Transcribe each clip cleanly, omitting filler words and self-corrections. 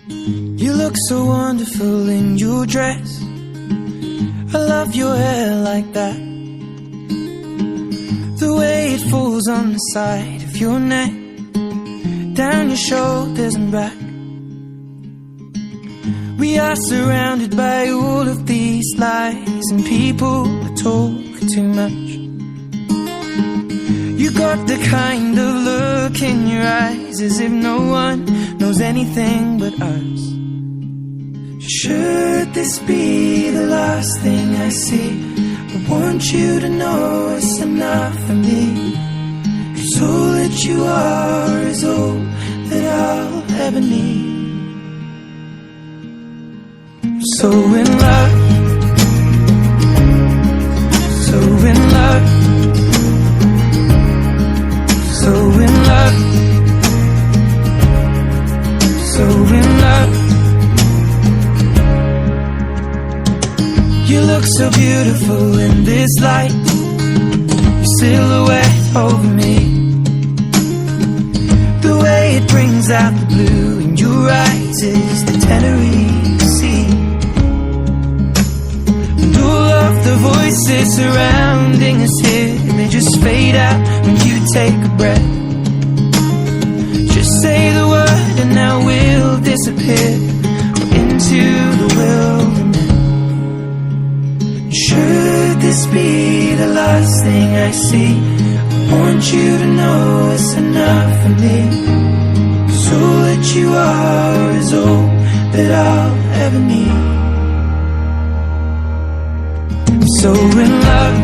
You look so wonderful in your dress. I love your hair like that, the way it falls on the side of your neck, down your shoulders and back. We are surrounded by all of these lies, and people that talk too much. You got the kind of look in your eyes as if no one knows anything but us. Should this be the last thing I see, I want you to know it's enough for me. 'Cause all that you are is all that I'll ever need. So in love, so in love, so in love, so in love. You look so beautiful in this light, your silhouette over me, the way it brings out the blue in your eyes is the Tenerife Sea. And all of the voices surrounding us here, they just fade out when you take a breath. Just say the word and now we'll disappear into the wilderness. Should this be the last thing I see, I want you to know it's enough for me. 'Cause all that you are is all that I'll ever need. So in love,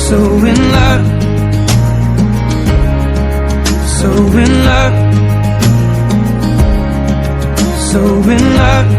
so in love, so in love, so in love.